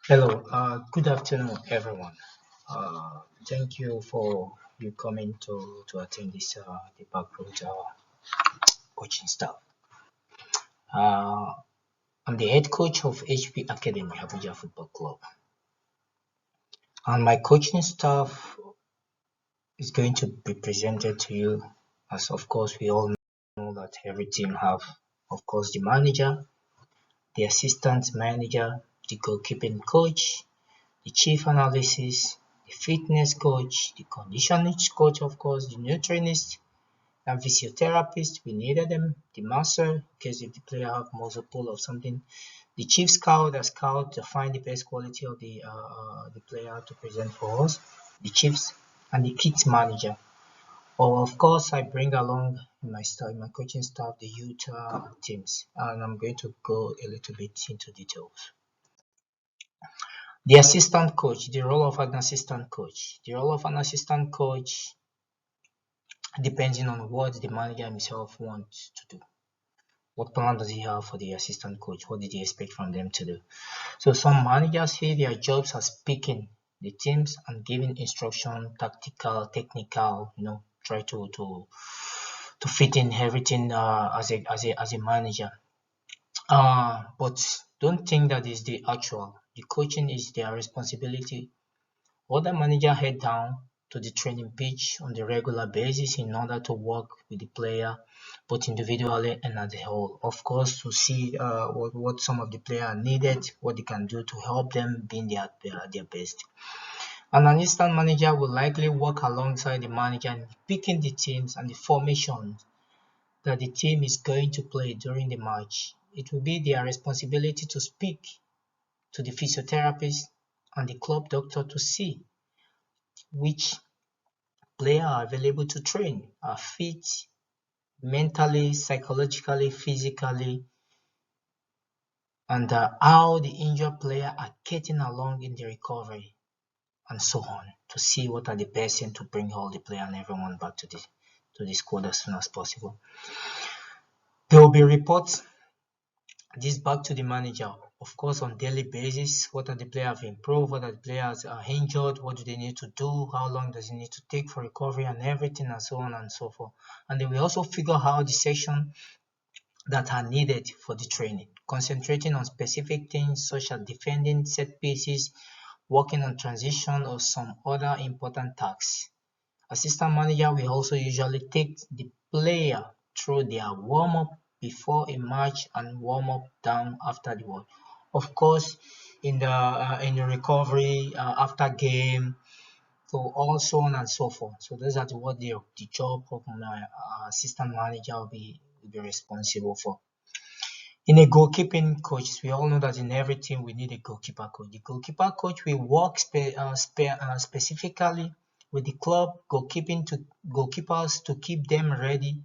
Hello, good afternoon, everyone. Thank you for you coming to attend this the Backroom coaching staff. Uh, I'm the head coach of HP Academy Abuja Football Club, and my coaching staff is going to be presented to you. As of course, we all know that every team have, of course, the manager, the assistant manager, the goalkeeping coach, the chief analysis, the fitness coach, the conditioning coach, of course, the nutritionist, and physiotherapist. We needed them, the master, in case if the player have muscle pull or something, the chief scout, the scout to find the best quality of the player to present for us, the chiefs, and the kit manager. Or of course, I bring along in my staff, my coaching staff, the youth teams, and I'm going to go a little bit into details. The assistant coach, the role of an assistant coach. The role of an assistant coach depending on what the manager himself wants to do. What plan does he have for the assistant coach? What did he expect from them to do? So some managers see their jobs as picking the teams and giving instruction, tactical, technical, try to fit in everything as a manager. But don't think that is the actual. The coaching is their responsibility. Other manager head down to the training pitch on the regular basis in order to work with the player, both individually and as a whole. Of course, to see what some of the player needed, what they can do to help them being their best. An assistant manager will likely work alongside the manager in picking the teams and the formations that the team is going to play during the match. It will be their responsibility to speak to the physiotherapist and the club doctor to see which players are available to train, are fit mentally, psychologically, physically, and how the injured player are getting along in the recovery, and so on, to see what are the best thing to bring all the player and everyone back to the squad as soon as possible. There will be reports this back to the manager, of course, on daily basis. What are the players have improved? What are the players are injured? What do they need to do? How long does it need to take for recovery and everything, and so on and so forth. And then we also figure out the session that are needed for the training, concentrating on specific things such as defending set pieces, working on transition, or some other important tasks. Assistant manager will also usually take the player through their warm-up before a match and warm-up down after the one. Of course, in the recovery after game, so all so on and so forth. So those are what the job of my assistant manager will be responsible for. In a goalkeeping coach, we all know that in every team we need a goalkeeper coach. The goalkeeper coach will work specifically with the club goalkeepers to keep them ready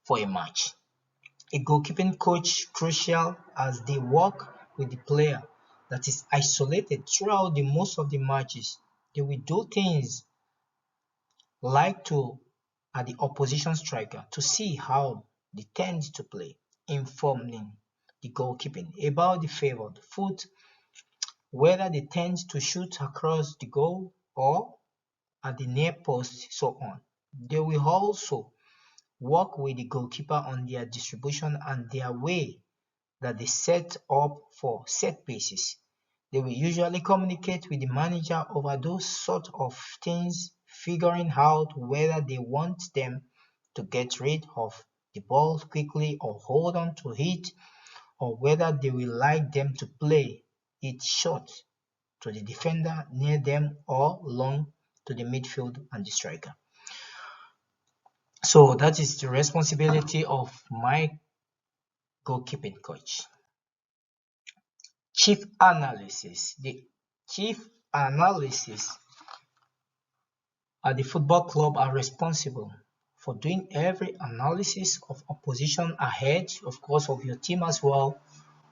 for a match. A goalkeeping coach crucial as they work with the player that is isolated throughout the most of the matches. They will do things like to at the opposition striker to see how they tend to play, informing the goalkeeping about the favored foot, whether they tend to shoot across the goal or at the near post, so on. They will also work with the goalkeeper on their distribution and their way that they set up for set pieces. They will usually communicate with the manager over those sort of things, figuring out whether they want them to get rid of the ball quickly or hold on to it, or whether they will like them to play it short to the defender near them or long to the midfield and the striker. So that is the responsibility of my goalkeeping coach. Chief analysis. The chief analysis at the football club are responsible for doing every analysis of opposition ahead, of course, of your team as well,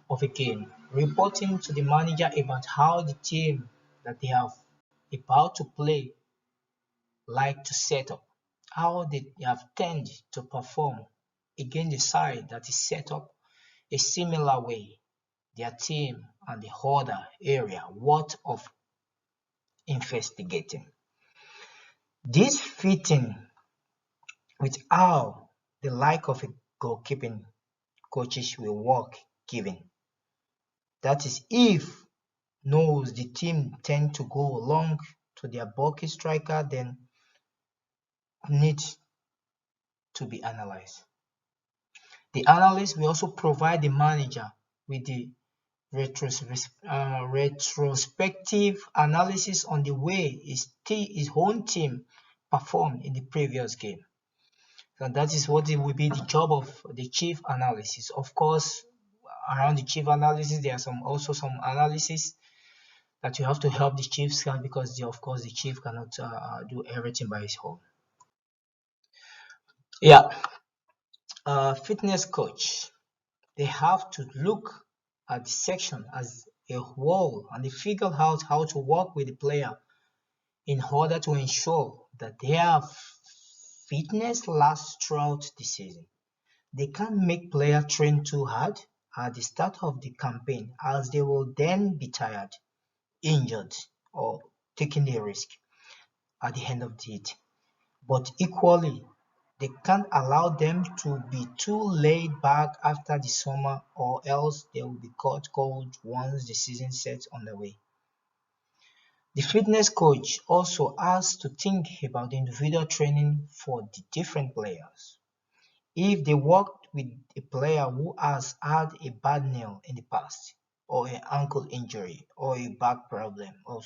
of a game, reporting to the manager about how the team that they have about to play like to set up, how they have tend to perform against the side that is set up a similar way, their team and the other area worth of investigating. This fitting with how the like of a goalkeeping coaches will work given. That is if knows the team tend to go along to their bulky striker, then needs to be analyzed. The analyst will also provide the manager with the retrospective analysis on the way his own team performed in the previous game. So that is what it will be the job of the chief analysis. Of course, around the chief analysis, there are also some analysis that you have to help the chief scout because of course the chief cannot do everything by his own. Yeah, fitness coach, they have to look at the section as a whole and they figure out how to work with the player in order to ensure that their fitness lasts throughout the season. They can't make players train too hard at the start of the campaign as they will then be tired, injured, or taking the risk at the end of it. But equally, they can't allow them to be too laid back after the summer or else they will be caught cold once the season sets on the way. The fitness coach also has to think about the individual training for the different players. If they worked with a player who has had a bad nail in the past, or an ankle injury, or a back problem, or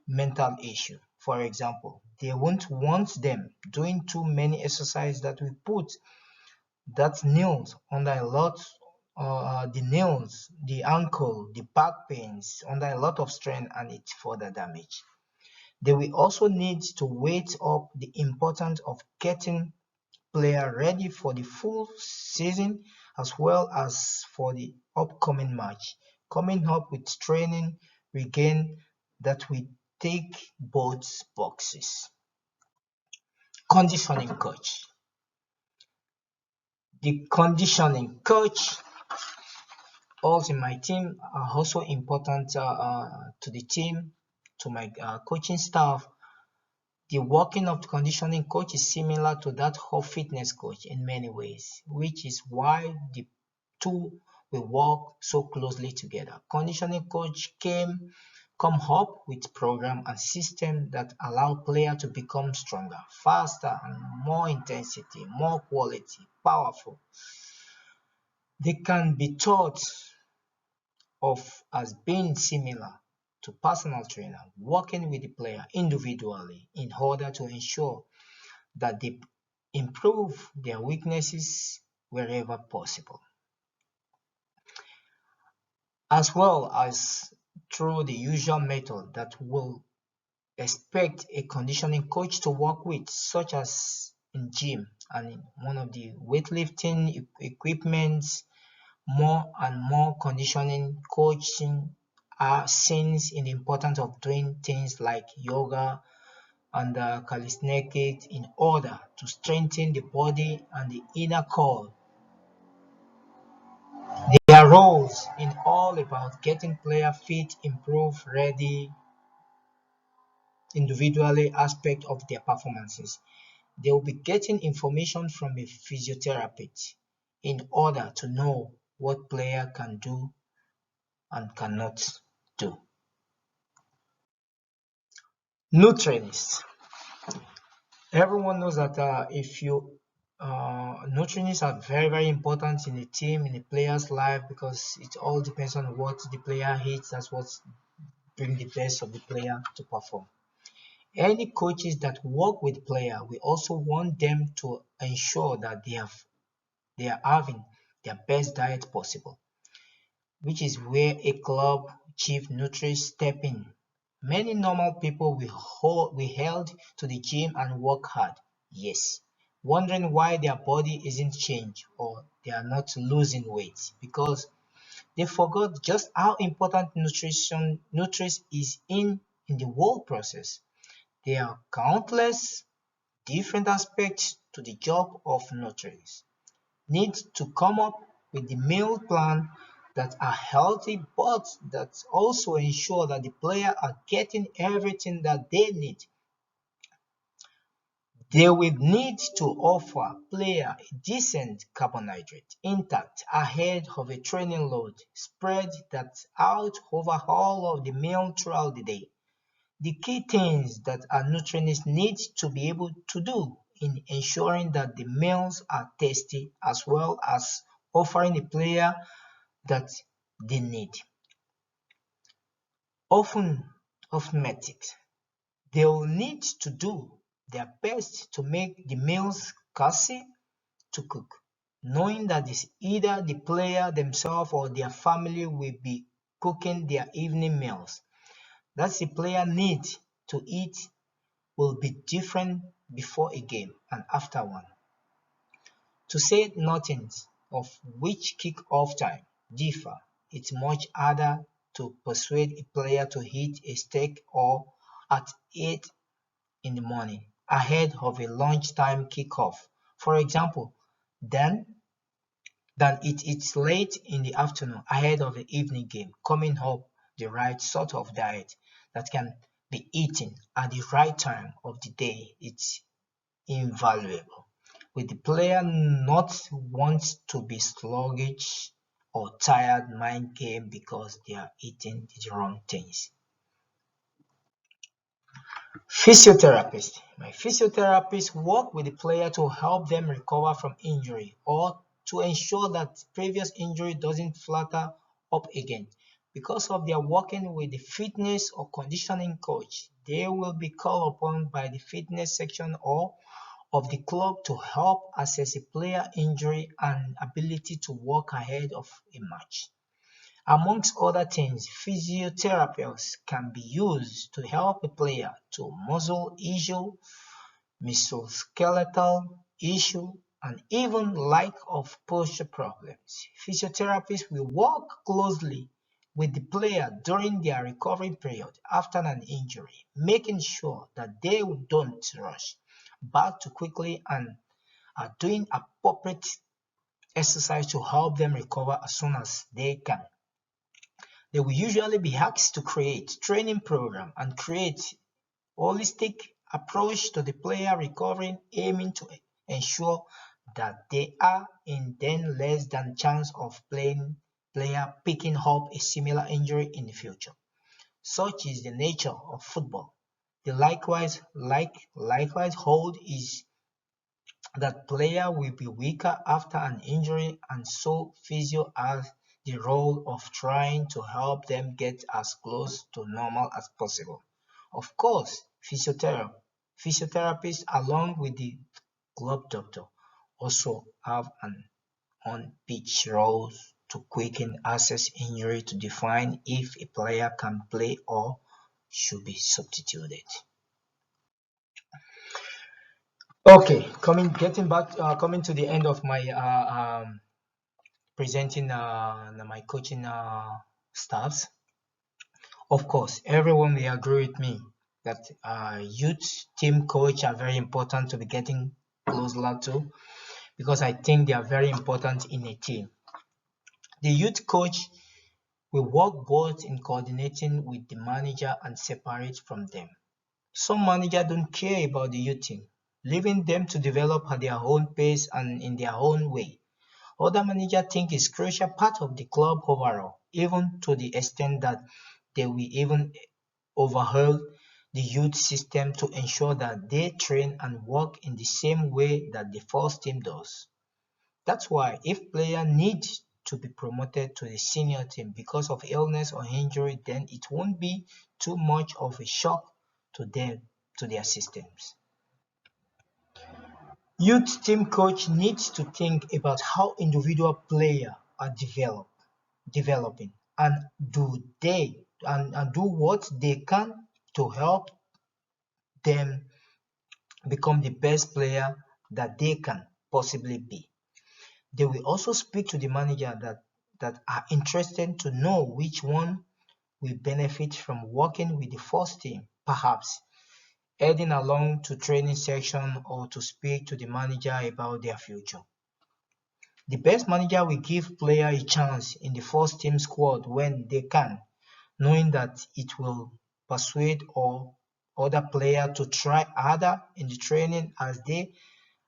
mental issue, for example, they won't want them doing too many exercises that will put that nails under a lot, the nails, the ankle, the back pains under a lot of strain and it further damage. They will also need to weight up the importance of getting player ready for the full season as well as for the upcoming match. Coming up with training regain that will take both boxes. Conditioning coach. The conditioning coach also in my team are also important to the team, to my coaching staff. The working of the conditioning coach is similar to that of fitness coach in many ways, which is why the two will work so closely together. Conditioning coach come up with program and system that allow player to become stronger, faster, and more intensity, more quality, powerful. They can be thought of as being similar to personal trainer, working with the player individually in order to ensure that they improve their weaknesses wherever possible, as well as through the usual method that will expect a conditioning coach to work with, such as in gym and in one of the weightlifting equipments. More and more conditioning coaching are seen in the importance of doing things like yoga and calisthenics in order to strengthen the body and the inner core. Their roles in all about getting player fit, improve, ready individually aspect of their performances. They will be getting information from a physiotherapist in order to know what player can do and cannot do. Nutrients. Everyone knows that if you nutrients are very important in a team, in a player's life, because it all depends on what the player eats. That's what brings the best of the player to perform. Any coaches that work with player, we also want them to ensure that they are having their best diet possible, which is where a club chief nutritionist step in. Many normal people will held to the gym and work hard, yes, wondering why their body isn't changed or they are not losing weight because they forgot just how important nutrition is in the whole process. There are countless different aspects to the job of nutritionist. Need to come up with the meal plan that are healthy, but that also ensure that the player are getting everything that they need. They will need to offer player a decent carbohydrate intake ahead of a training load, spread that out over all of the meal throughout the day. The key things that a nutritionist needs to be able to do in ensuring that the meals are tasty as well as offering the player that they need. Often metrics. They will need to do their best to make the meals cozy to cook, knowing that it's either the player themselves or their family will be cooking their evening meals. That the player needs to eat will be different before a game and after one. To say nothing of which kick-off time differ, it's much harder to persuade a player to eat a steak or at 8 in the morning ahead of a lunchtime kickoff, for example, than it is late in the afternoon ahead of the evening game, coming up the right sort of diet that can be eaten at the right time of the day. It's invaluable. With the player not want to be sluggish or tired mind game because they are eating the wrong things. Physiotherapist. My physiotherapist work with the player to help them recover from injury or to ensure that previous injury doesn't flutter up again. Because of their working with the fitness or conditioning coach, they will be called upon by the fitness section or of the club to help assess a player injury and ability to work ahead of a match. Amongst other things, physiotherapists can be used to help a player to muscle issue, musculoskeletal issue, and even lack of posture problems. Physiotherapists will work closely with the player during their recovery period after an injury, making sure that they don't rush back too quickly and are doing appropriate exercise to help them recover as soon as they can. They will usually be asked to create training program and create holistic approach to the player recovering, aiming to ensure that they are in then less than chance of player picking up a similar injury in the future. Such is the nature of football. The likewise hold is that player will be weaker after an injury and so physio has the role of trying to help them get as close to normal as possible. Of course, physiotherapists along with the club doctor also have an on-pitch role to quicken assess injury to define if a player can play or should be substituted. Okay, coming to the end of my presenting my coaching staffs. Of course, everyone will agree with me that youth team coach are very important to be getting closer to because I think they are very important in a team. The youth coach will work both in coordinating with the manager and separate from them. Some managers don't care about the youth team, leaving them to develop at their own pace and in their own way. Other managers think it's a crucial part of the club overall, even to the extent that they will even overhaul the youth system to ensure that they train and work in the same way that the first team does. That's why if player needs to be promoted to the senior team because of illness or injury, then it won't be too much of a shock to them, to their systems. Youth team coach needs to think about how individual players are developing and do what they can to help them become the best player that they can possibly be. They will also speak to the manager that are interested to know which one will benefit from working with the first team, perhaps heading along to training section or to speak to the manager about their future. The best manager will give player a chance in the first team squad when they can, knowing that it will persuade or other player to try harder in the training, as they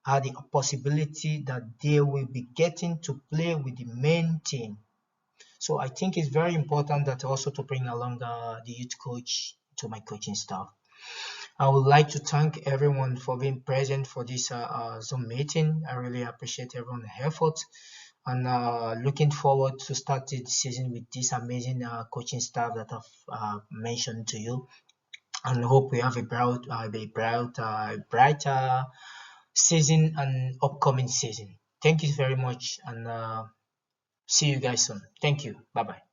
are the possibility that they will be getting to play with the main team. So I think it's very important that also to bring along the youth coach to my coaching staff. I would like to thank everyone for being present for this Zoom meeting. I really appreciate everyone's effort, and looking forward to start the season with this amazing coaching staff that I've mentioned to you, and hope we have a brighter season and upcoming season. Thank you very much, and see you guys soon. Thank you. Bye bye.